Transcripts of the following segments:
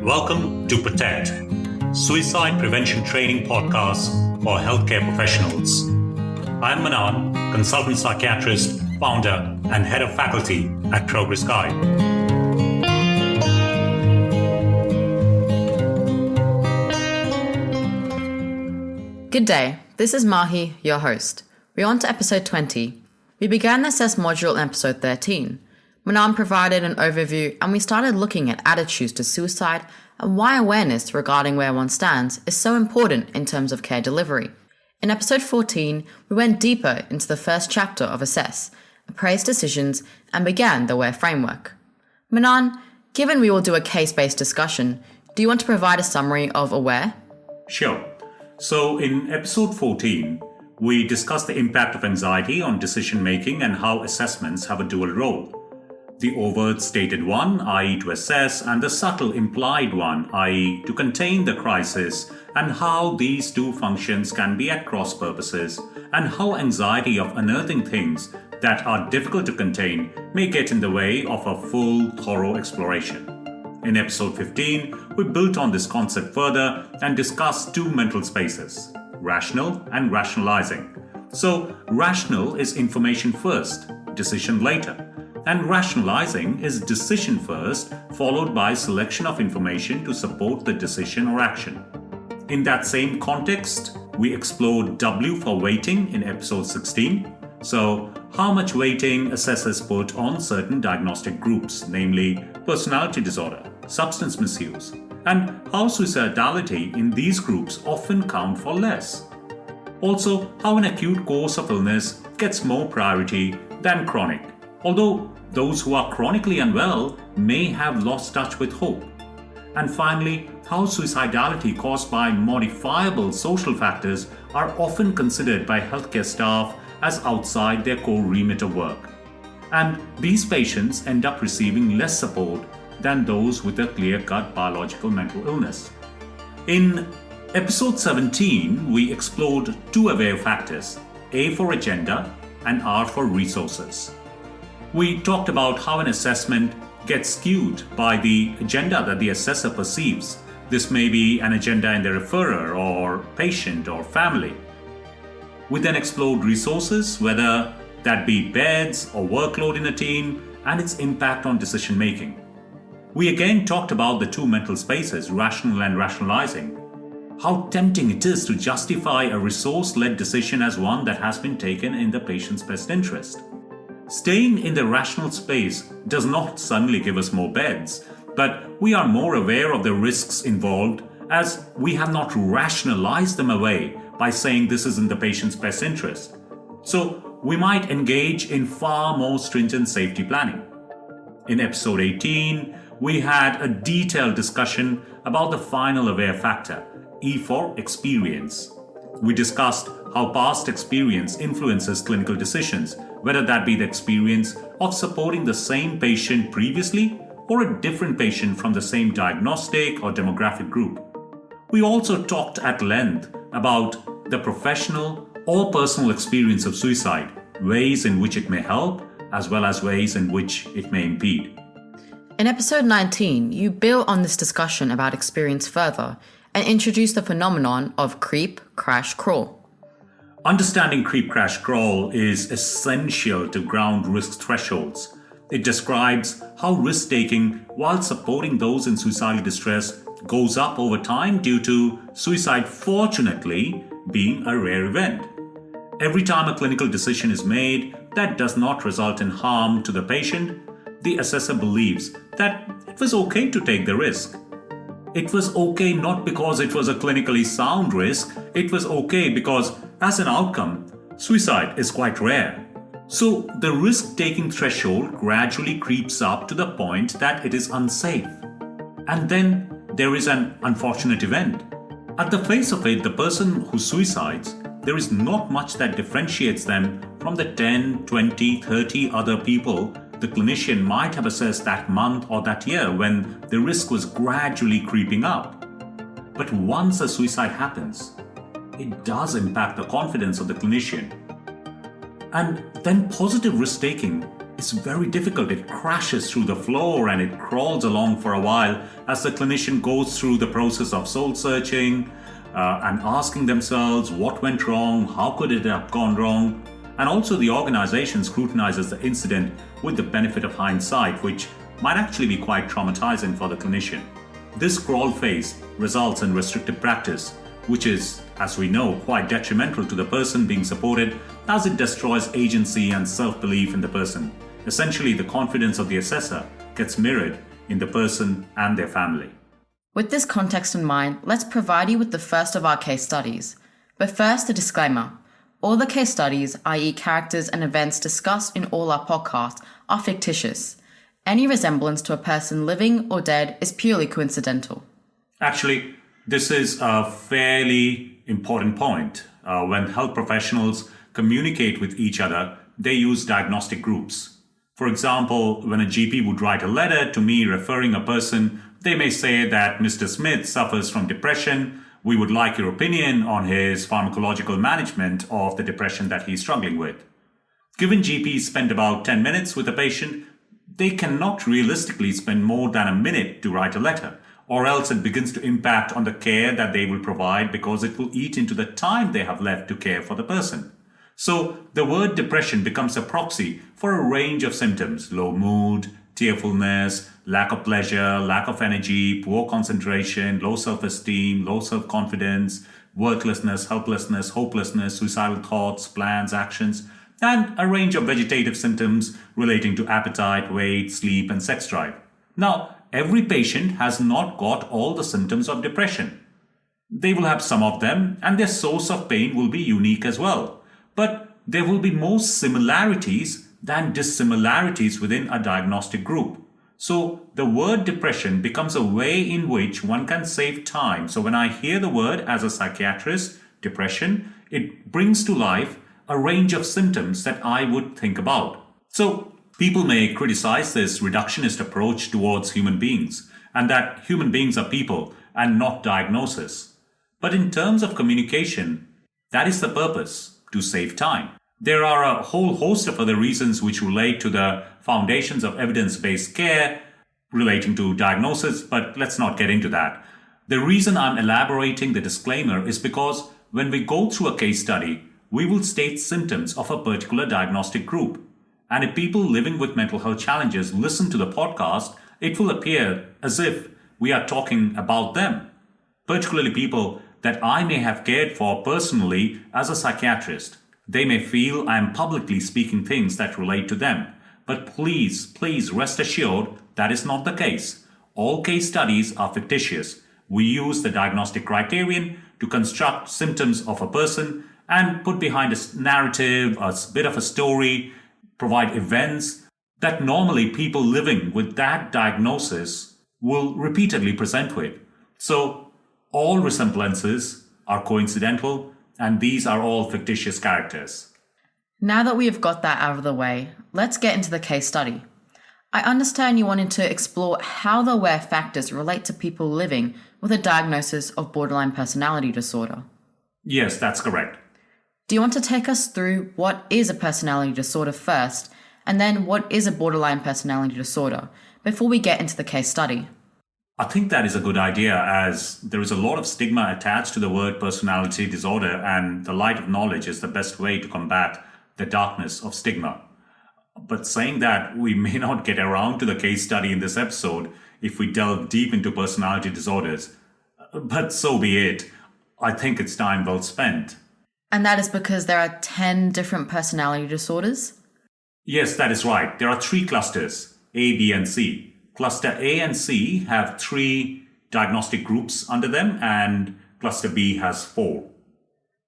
Welcome to Protect, Suicide Prevention Training Podcast for Healthcare Professionals. I'm Manaan, Consultant Psychiatrist, Founder, and Head of Faculty at Progress Guide. Good day, this is Mahi, your host. We're on to episode 20. We began the assess module in episode 13. Manaan provided an overview and we started looking at attitudes to suicide and why awareness regarding where one stands is so important in terms of care delivery. In episode 14, we went deeper into the first chapter of Assess, appraised decisions, and began the WHERE framework. Manaan, given we will do a case-based discussion, do you want to provide a summary of AWARE? Sure. So in episode 14, we discussed the impact of anxiety on decision-making and how assessments have a dual role. The overt stated one, i.e. to assess, and the subtle implied one, i.e. to contain the crisis, and how these two functions can be at cross purposes, and how anxiety of unearthing things that are difficult to contain may get in the way of a full, thorough exploration. In episode 15, we built on this concept further and discussed two mental spaces, rational and rationalizing. So, rational is information first, decision later. And rationalizing is decision first, followed by selection of information to support the decision or action. In that same context, we explored W for weighting in episode 16. So, how much weighting assessors put on certain diagnostic groups, namely personality disorder, substance misuse, and how suicidality in these groups often count for less. Also, how an acute course of illness gets more priority than chronic, although those who are chronically unwell may have lost touch with hope. And finally, how suicidality caused by modifiable social factors are often considered by healthcare staff as outside their core remit of work. And these patients end up receiving less support than those with a clear-cut biological mental illness. In episode 17, we explored two AWARE factors, A for agenda and R for resources. We talked about how an assessment gets skewed by the agenda that the assessor perceives. This may be an agenda in the referrer or patient or family. We then explored resources, whether that be beds or workload in a team, and its impact on decision making. We again talked about the two mental spaces, rational and rationalizing. How tempting it is to justify a resource-led decision as one that has been taken in the patient's best interest. Staying in the rational space does not suddenly give us more beds, but we are more aware of the risks involved as we have not rationalized them away by saying this is in the patient's best interest. So we might engage in far more stringent safety planning. In episode 18, we had a detailed discussion about the final AWARE factor, E for experience. We discussed how past experience influences clinical decisions, whether that be the experience of supporting the same patient previously or a different patient from the same diagnostic or demographic group. We also talked at length about the professional or personal experience of suicide, ways in which it may help, as well as ways in which it may impede. In episode 19, you built on this discussion about experience further and introduced the phenomenon of creep, crash, crawl. Understanding creep, crash, crawl is essential to ground risk thresholds. It describes how risk-taking while supporting those in suicidal distress goes up over time due to suicide fortunately being a rare event. Every time a clinical decision is made that does not result in harm to the patient, the assessor believes that it was okay to take the risk. It was okay not because it was a clinically sound risk, it was okay because, as an outcome, suicide is quite rare. So the risk-taking threshold gradually creeps up to the point that it is unsafe. And then there is an unfortunate event. At the face of it, the person who suicides, there is not much that differentiates them from the 10, 20, 30 other people the clinician might have assessed that month or that year when the risk was gradually creeping up. But once a suicide happens, it does impact the confidence of the clinician. And then positive risk-taking is very difficult. It crashes through the floor and it crawls along for a while as the clinician goes through the process of soul searching and asking themselves what went wrong, how could it have gone wrong, and also the organization scrutinizes the incident with the benefit of hindsight, which might actually be quite traumatizing for the clinician. This crawl phase results in restrictive practice, which is, as we know, quite detrimental to the person being supported as it destroys agency and self-belief in the person. Essentially, the confidence of the assessor gets mirrored in the person and their family. With this context in mind, let's provide you with the first of our case studies. But first, a disclaimer. All the case studies, i.e. characters and events discussed in all our podcasts, are fictitious. Any resemblance to a person living or dead is purely coincidental. Actually, this is a fairly important point. When health professionals communicate with each other, they use diagnostic groups. For example, when a GP would write a letter to me referring a person, they may say that Mr. Smith suffers from depression. We would like your opinion on his pharmacological management of the depression that he's struggling with. Given GPs spend about 10 minutes with a patient, they cannot realistically spend more than a minute to write a letter, or else it begins to impact on the care that they will provide because it will eat into the time they have left to care for the person. So the word depression becomes a proxy for a range of symptoms: low mood, fearfulness, lack of pleasure, lack of energy, poor concentration, low self-esteem, low self-confidence, worthlessness, helplessness, hopelessness, suicidal thoughts, plans, actions, and a range of vegetative symptoms relating to appetite, weight, sleep, and sex drive. Now, every patient has not got all the symptoms of depression. They will have some of them, and their source of pain will be unique as well. But there will be more similarities than dissimilarities within a diagnostic group. So the word depression becomes a way in which one can save time. So when I hear the word as a psychiatrist, depression, it brings to life a range of symptoms that I would think about. So people may criticize this reductionist approach towards human beings, and that human beings are people and not diagnosis. But in terms of communication, that is the purpose, to save time. There are a whole host of other reasons which relate to the foundations of evidence-based care relating to diagnosis, but let's not get into that. The reason I'm elaborating the disclaimer is because when we go through a case study, we will state symptoms of a particular diagnostic group. And if people living with mental health challenges listen to the podcast, it will appear as if we are talking about them, particularly people that I may have cared for personally as a psychiatrist. They may feel I am publicly speaking things that relate to them. But please rest assured that is not the case. All case studies are fictitious. We use the diagnostic criterion to construct symptoms of a person and put behind a narrative, a bit of a story, provide events that normally people living with that diagnosis will repeatedly present with. So all resemblances are coincidental, and these are all fictitious characters. Now that we have got that out of the way, let's get into the case study. I understand you wanted to explore how the aware factors relate to people living with a diagnosis of borderline personality disorder. Yes, that's correct. Do you want to take us through what is a personality disorder first, and then what is a borderline personality disorder, before we get into the case study? I think that is a good idea, as there is a lot of stigma attached to the word personality disorder, and the light of knowledge is the best way to combat the darkness of stigma. But saying that, we may not get around to the case study in this episode if we delve deep into personality disorders. But so be it. I think it's time well spent. And that is because there are 10 different personality disorders? Yes, that is right. There are 3 clusters, A, B, and C. Cluster A and C have 3 diagnostic groups under them, and Cluster B has 4.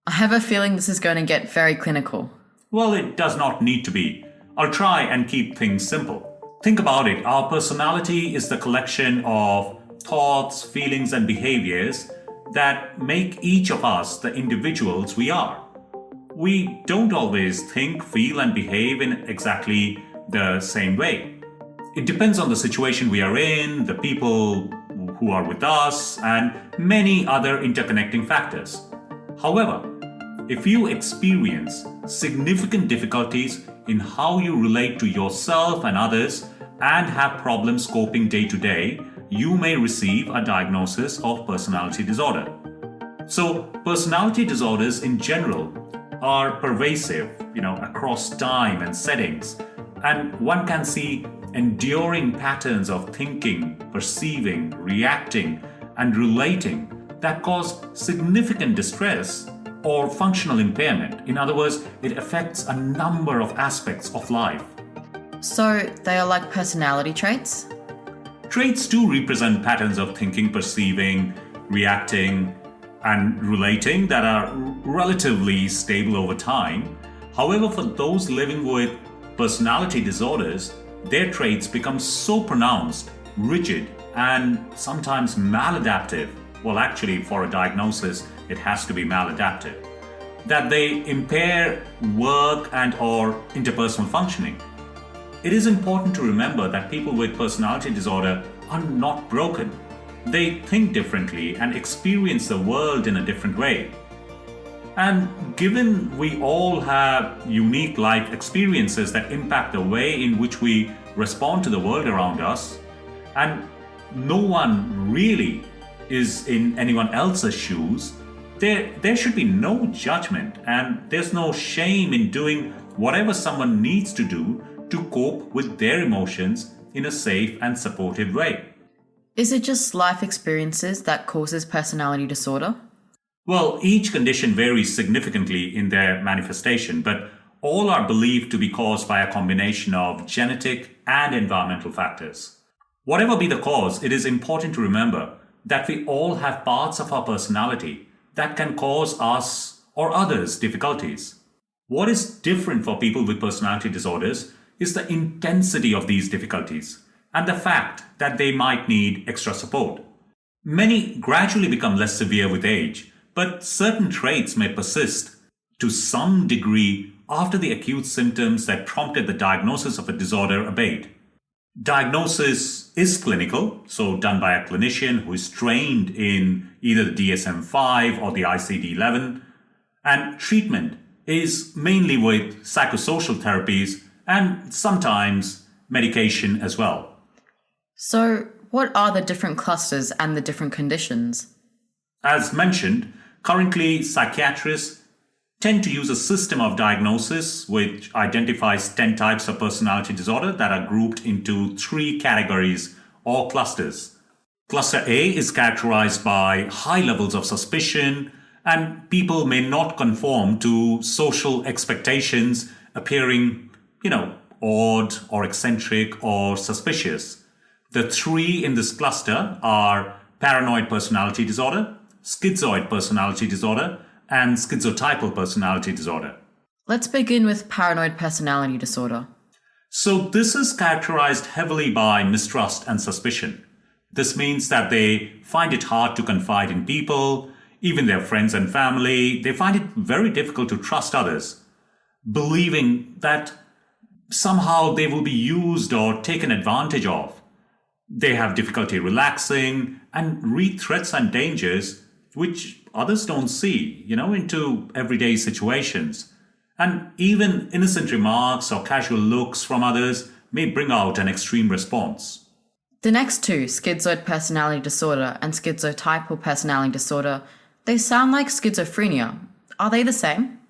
I have a feeling this is going to get very clinical. Well, it does not need to be. I'll try and keep things simple. Think about it. Our personality is the collection of thoughts, feelings, and behaviors that make each of us the individuals we are. We don't always think, feel, and behave in exactly the same way. It depends on the situation we are in, the people who are with us, and many other interconnecting factors. However, if you experience significant difficulties in how you relate to yourself and others and have problems coping day to day, you may receive a diagnosis of personality disorder. So, personality disorders in general are pervasive, across time and settings, and one can see enduring patterns of thinking, perceiving, reacting, and relating that cause significant distress or functional impairment. In other words, it affects a number of aspects of life. So they are like personality traits? Traits do represent patterns of thinking, perceiving, reacting, and relating that are relatively stable over time. However, for those living with personality disorders, their traits become so pronounced, rigid, and sometimes maladaptive. Well, actually, for a diagnosis, it has to be maladaptive, that they impair work and or interpersonal functioning. It is important to remember that people with personality disorder are not broken. They think differently and experience the world in a different way. And given we all have unique life experiences that impact the way in which we respond to the world around us, and no one really is in anyone else's shoes, there should be no judgment and there's no shame in doing whatever someone needs to do to cope with their emotions in a safe and supportive way. Is it just life experiences that causes personality disorder? Well, each condition varies significantly in their manifestation, but all are believed to be caused by a combination of genetic and environmental factors. Whatever be the cause, it is important to remember that we all have parts of our personality that can cause us or others difficulties. What is different for people with personality disorders is the intensity of these difficulties and the fact that they might need extra support. Many gradually become less severe with age, but certain traits may persist to some degree after the acute symptoms that prompted the diagnosis of a disorder abate. Diagnosis is clinical, so done by a clinician who is trained in either the DSM-5 or the ICD-11, and treatment is mainly with psychosocial therapies and sometimes medication as well. So, what are the different clusters and the different conditions? As mentioned, currently psychiatrists tend to use a system of diagnosis which identifies 10 types of personality disorder that are grouped into 3 categories or clusters. Cluster A is characterized by high levels of suspicion, and people may not conform to social expectations, appearing, odd or eccentric or suspicious. The 3 in this cluster are paranoid personality disorder, schizoid personality disorder, and schizotypal personality disorder. Let's begin with paranoid personality disorder. So this is characterized heavily by mistrust and suspicion. This means that they find it hard to confide in people, even their friends and family. They find it very difficult to trust others, believing that somehow they will be used or taken advantage of. They have difficulty relaxing and read threats and dangers which others don't see, into everyday situations. And even innocent remarks or casual looks from others may bring out an extreme response. The next 2, schizoid personality disorder and schizotypal personality disorder, they sound like schizophrenia. Are they the same?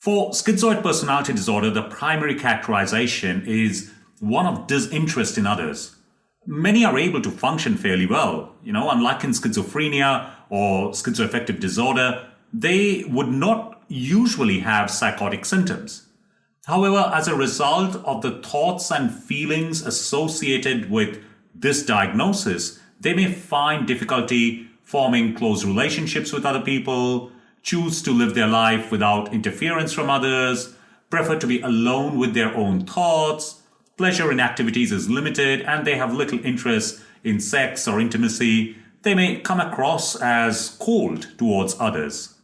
For schizoid personality disorder, the primary characterization is one of disinterest in others. Many are able to function fairly well. Unlike in schizophrenia or schizoaffective disorder, they would not usually have psychotic symptoms. However, as a result of the thoughts and feelings associated with this diagnosis, they may find difficulty forming close relationships with other people, choose to live their life without interference from others, prefer to be alone with their own thoughts, pleasure in activities is limited, and they have little interest in sex or intimacy. They may come across as cold towards others.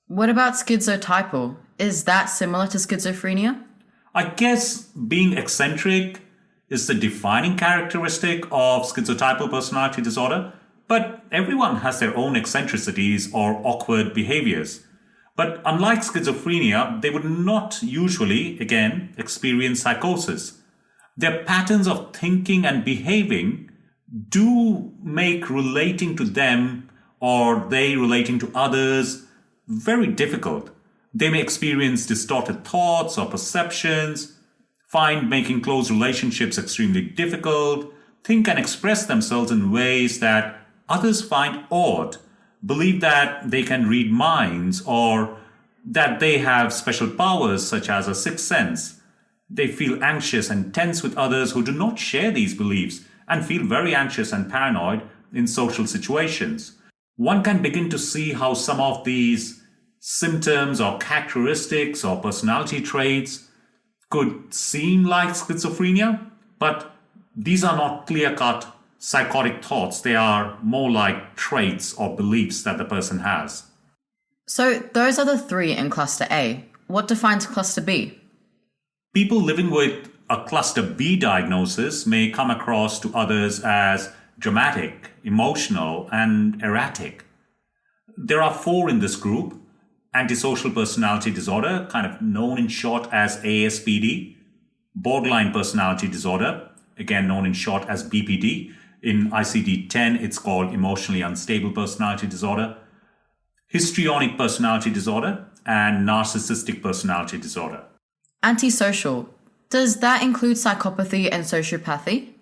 What about schizotypal? Is that similar to schizophrenia? I guess being eccentric is the defining characteristic of schizotypal personality disorder, but everyone has their own eccentricities or awkward behaviors. But unlike schizophrenia, they would not usually, again, experience psychosis. Their patterns of thinking and behaving do make relating to them or they relating to others very difficult. They may experience distorted thoughts or perceptions, find making close relationships extremely difficult, think and express themselves in ways that others find odd, believe that they can read minds or that they have special powers such as a sixth sense. They feel anxious and tense with others who do not share these beliefs and feel very anxious and paranoid in social situations. One can begin to see how some of these symptoms or characteristics or personality traits could seem like schizophrenia, but these are not clear-cut psychotic thoughts. They are more like traits or beliefs that the person has. So those are the three in cluster A. What defines cluster B? People living with a cluster B diagnosis may come across to others as dramatic, emotional, and erratic. There are four in this group: antisocial personality disorder, kind of known in short as ASPD, borderline personality disorder, again known in short as BPD. In ICD-10, it's called emotionally unstable personality disorder, histrionic personality disorder, and narcissistic personality disorder. Antisocial. Does that include psychopathy and sociopathy?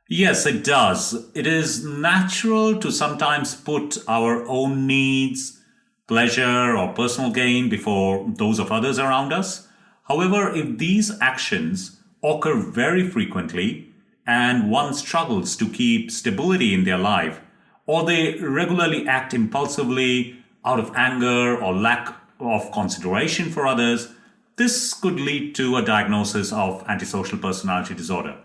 Yes, it does. It is natural to sometimes put our own needs, pleasure, or personal gain before those of others around us. However, if these actions occur very frequently and one struggles to keep stability in their life, or they regularly act impulsively out of anger or lack of consideration for others, this could lead to a diagnosis of antisocial personality disorder.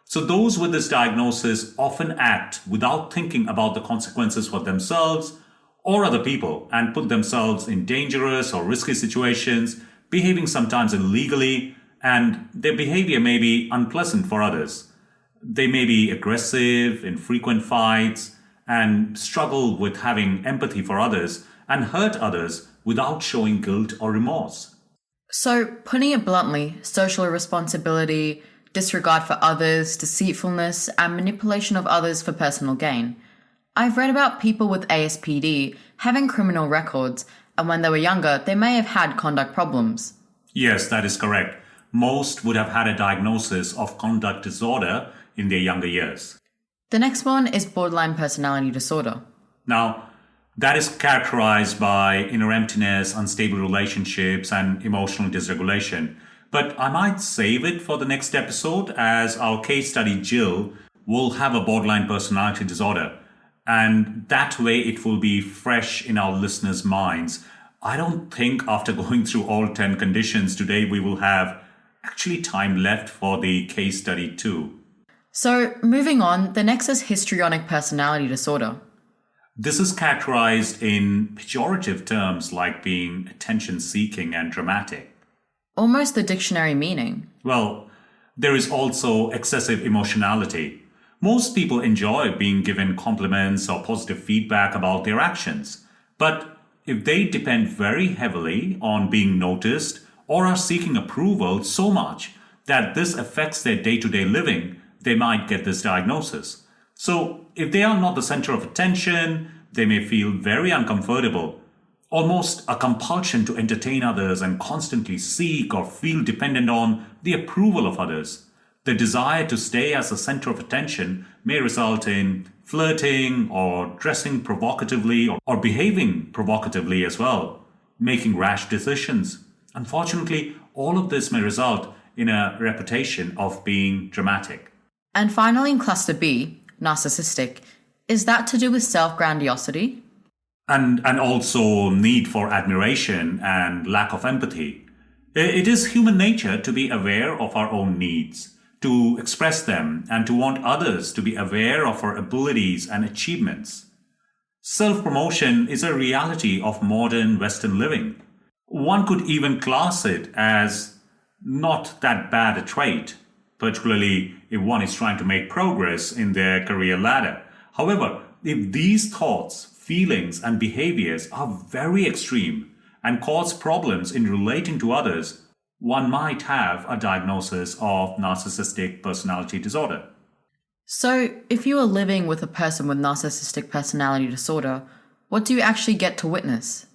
So those with this diagnosis often act without thinking about the consequences for themselves or other people and put themselves in dangerous or risky situations, behaving sometimes illegally, and their behavior may be unpleasant for others. They may be aggressive in frequent fights and struggle with having empathy for others and hurt others without showing guilt or remorse. So, putting it bluntly, social irresponsibility, disregard for others, deceitfulness, and manipulation of others for personal gain. I've read about people with ASPD having criminal records, and when they were younger, they may have had conduct problems. Yes, that is correct. Most would have had a diagnosis of conduct disorder in their younger years. The next one is borderline personality disorder. Now, that is characterized by inner emptiness, unstable relationships, and emotional dysregulation. But I might save it for the next episode, as our case study, Jill, will have a borderline personality disorder. And that way it will be fresh in our listeners' minds. I don't think after going through all 10 conditions today, we will have actually time left for the case study too. So, moving on, the next is histrionic personality disorder. This is characterized in pejorative terms like being attention-seeking and dramatic. Almost the dictionary meaning. Well, there is also excessive emotionality. Most people enjoy being given compliments or positive feedback about their actions. But if they depend very heavily on being noticed or are seeking approval so much that this affects their day-to-day living, they might get this diagnosis. So if they are not the center of attention, they may feel very uncomfortable, almost a compulsion to entertain others and constantly seek or feel dependent on the approval of others. The desire to stay as the center of attention may result in flirting or dressing provocatively or behaving provocatively as well, making rash decisions. Unfortunately, all of this may result in a reputation of being dramatic. And finally, in cluster B, narcissistic, is that to do with self-grandiosity? And also need for admiration and lack of empathy. It is human nature to be aware of our own needs, to express them, and to want others to be aware of our abilities and achievements. Self-promotion is a reality of modern Western living. One could even class it as not that bad a trait, particularly if one is trying to make progress in their career ladder. However, if these thoughts, feelings, and behaviors are very extreme and cause problems in relating to others, one might have a diagnosis of narcissistic personality disorder. So, if you are living with a person with narcissistic personality disorder, what do you actually get to witness?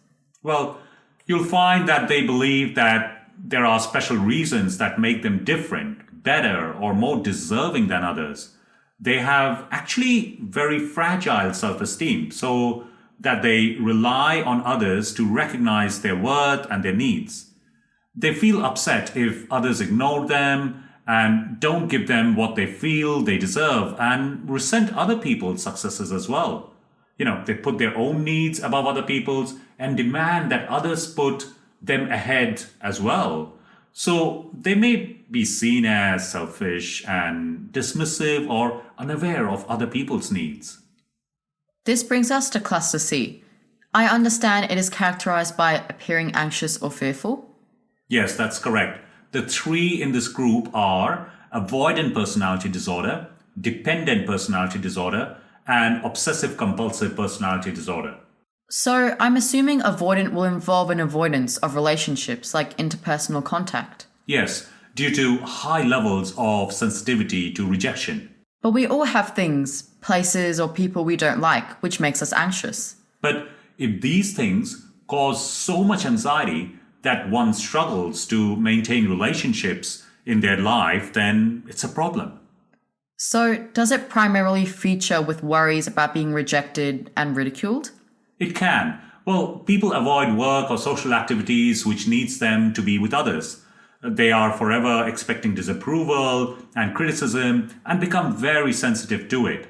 Well, you'll find that they believe that there are special reasons that make them different, better, or more deserving than others. They have actually very fragile self-esteem, so that they rely on others to recognize their worth and their needs. They feel upset if others ignore them and don't give them what they feel they deserve, and resent other people's successes as well. They put their own needs above other people's and demand that others put them ahead as well. So they may be seen as selfish and dismissive or unaware of other people's needs. This brings us to cluster C. I understand it is characterized by appearing anxious or fearful. Yes, that's correct. The three in this group are avoidant personality disorder, dependent personality disorder, and obsessive compulsive personality disorder. So, I'm assuming avoidant will involve an avoidance of relationships like interpersonal contact. Yes, due to high levels of sensitivity to rejection. But we all have things, places, or people we don't like, which makes us anxious. But if these things cause so much anxiety that one struggles to maintain relationships in their life, then it's a problem. So, does it primarily feature with worries about being rejected and ridiculed? It can. Well, people avoid work or social activities which needs them to be with others. They are forever expecting disapproval and criticism and become very sensitive to it.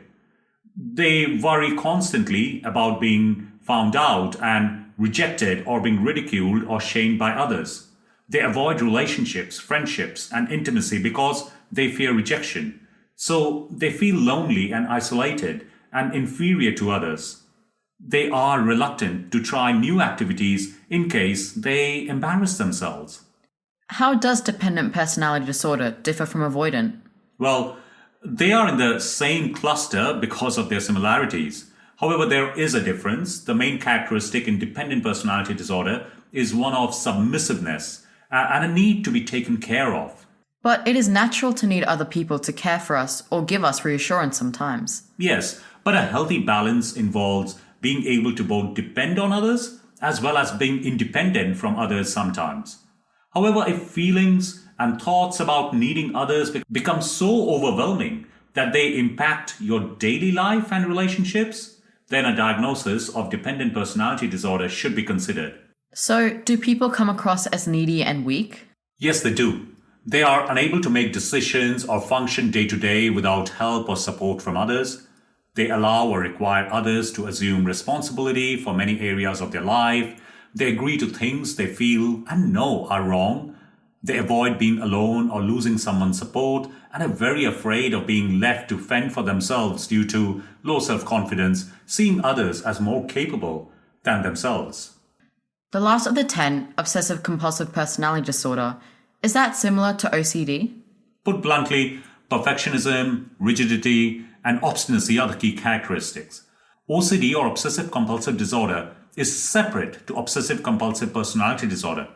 They worry constantly about being found out and rejected or being ridiculed or shamed by others. They avoid relationships, friendships, and intimacy because they fear rejection. So they feel lonely and isolated and inferior to others. They are reluctant to try new activities in case they embarrass themselves. How does dependent personality disorder differ from avoidant? Well, they are in the same cluster because of their similarities. However, there is a difference. The main characteristic in dependent personality disorder is one of submissiveness and a need to be taken care of. But it is natural to need other people to care for us or give us reassurance sometimes. Yes, but a healthy balance involves being able to both depend on others as well as being independent from others sometimes. However, if feelings and thoughts about needing others become so overwhelming that they impact your daily life and relationships, then a diagnosis of dependent personality disorder should be considered. So, do people come across as needy and weak? Yes, they do. They are unable to make decisions or function day to day without help or support from others. They allow or require others to assume responsibility for many areas of their life. They agree to things they feel and know are wrong. They avoid being alone or losing someone's support and are very afraid of being left to fend for themselves due to low self-confidence, seeing others as more capable than themselves. The last of the 10, obsessive compulsive personality disorder, is that similar to OCD? Put bluntly, perfectionism, rigidity, and obstinacy are the key characteristics. OCD or obsessive compulsive disorder is separate to obsessive compulsive personality disorder.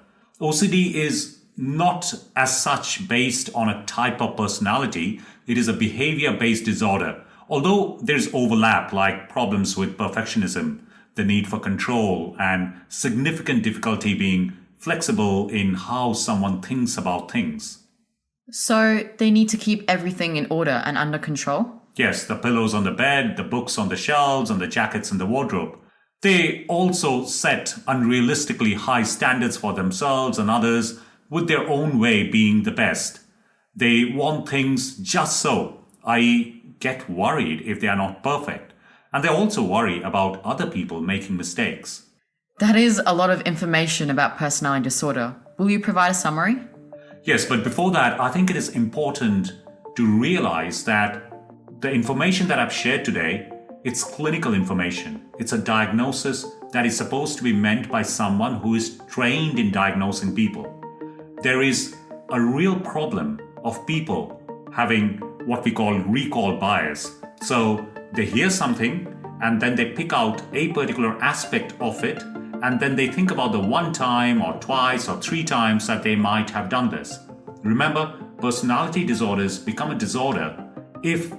OCD is not as such based on a type of personality. It is a behavior-based disorder. Although there's overlap like problems with perfectionism, the need for control, and significant difficulty being flexible in how someone thinks about things. So they need to keep everything in order and under control? Yes, the pillows on the bed, the books on the shelves, and the jackets in the wardrobe. They also set unrealistically high standards for themselves and others, with their own way being the best. They want things just so, i.e., get worried if they are not perfect. And they also worry about other people making mistakes. That is a lot of information about personality disorder. Will you provide a summary? Yes, but before that, I think it is important to realize that the information that I've shared today, it's clinical information. It's a diagnosis that is supposed to be meant by someone who is trained in diagnosing people. There is a real problem of people having what we call recall bias. So they hear something and then they pick out a particular aspect of it and then they think about the one time or twice or three times that they might have done this. Remember, personality disorders become a disorder if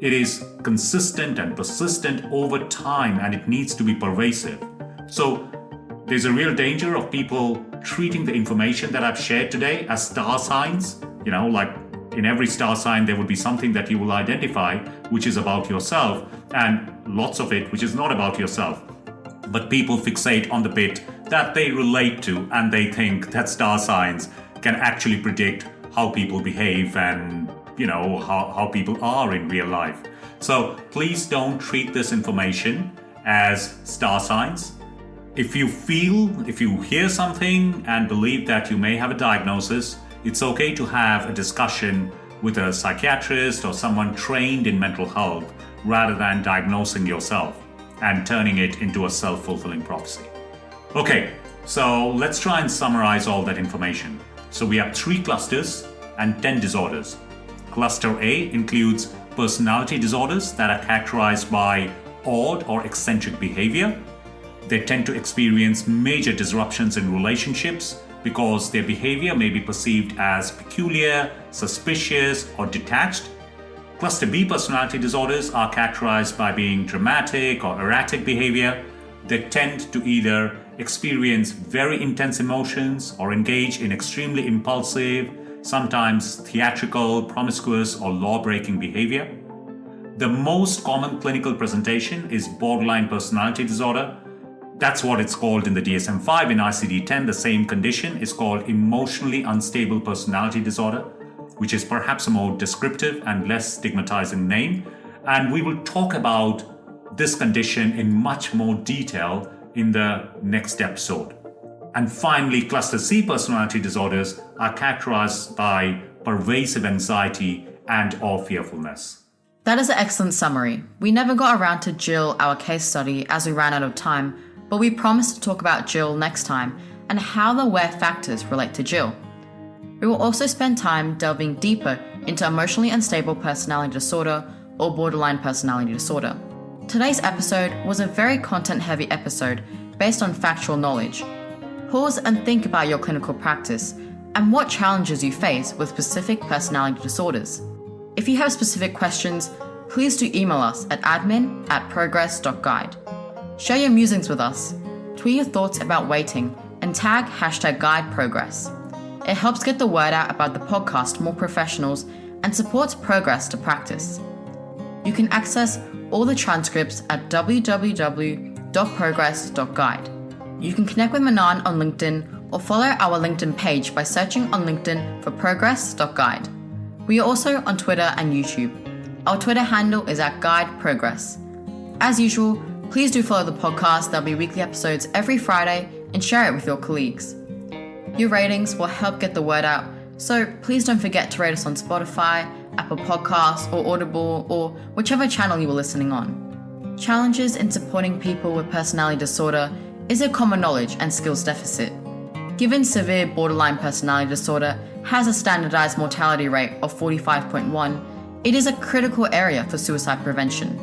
it is consistent and persistent over time and it needs to be pervasive. So there's a real danger of people treating the information that I've shared today as star signs. Like in every star sign, there would be something that you will identify, which is about yourself, and lots of it, which is not about yourself. But people fixate on the bit that they relate to, and they think that star signs can actually predict how people behave and, how people are in real life. So please don't treat this information as star signs. If you hear something and believe that you may have a diagnosis, it's okay to have a discussion with a psychiatrist or someone trained in mental health rather than diagnosing yourself and turning it into a self-fulfilling prophecy. Okay, so let's try and summarize all that information. So we have 3 clusters and 10 disorders. Cluster A includes personality disorders that are characterized by odd or eccentric behavior. They tend to experience major disruptions in relationships because their behavior may be perceived as peculiar, suspicious, or detached. Cluster B personality disorders are characterized by being dramatic or erratic behavior. They tend to either experience very intense emotions or engage in extremely impulsive, sometimes theatrical, promiscuous, or law-breaking behavior. The most common clinical presentation is borderline personality disorder. That's what it's called in the DSM-5. In ICD-10, the same condition is called emotionally unstable personality disorder, which is perhaps a more descriptive and less stigmatizing name. And we will talk about this condition in much more detail in the next episode. And finally, cluster C personality disorders are characterized by pervasive anxiety and/or fearfulness. That is an excellent summary. We never got around to Jill, our case study, as we ran out of time, but we promised to talk about Jill next time and how the where factors relate to Jill. We will also spend time delving deeper into emotionally unstable personality disorder or borderline personality disorder. Today's episode was a very content-heavy episode based on factual knowledge. Pause and think about your clinical practice and what challenges you face with specific personality disorders. If you have specific questions, please do email us at admin@progress.guide. Share your musings with us, tweet your thoughts about waiting, and tag #GuideProgress. It helps get the word out about the podcast to more professionals and supports progress to practice. You can access all the transcripts at www.progress.guide. You can connect with Manaan on LinkedIn or follow our LinkedIn page by searching on LinkedIn for progress.guide. We are also on Twitter and YouTube. Our Twitter handle is @GuideProgress. As usual, please do follow the podcast. There'll be weekly episodes every Friday and share it with your colleagues. Your ratings will help get the word out, so please don't forget to rate us on Spotify, Apple Podcasts, or Audible, or whichever channel you are listening on. Challenges in supporting people with personality disorder is a common knowledge and skills deficit. Given severe borderline personality disorder has a standardized mortality rate of 45.1, it is a critical area for suicide prevention.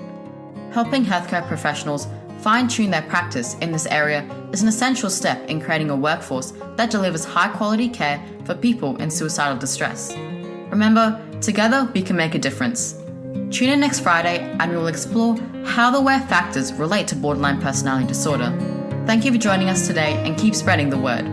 Helping healthcare professionals fine-tune their practice in this area is an essential step in creating a workforce that delivers high-quality care for people in suicidal distress. Remember, together we can make a difference. Tune in next Friday and we will explore how the where factors relate to borderline personality disorder. Thank you for joining us today and keep spreading the word.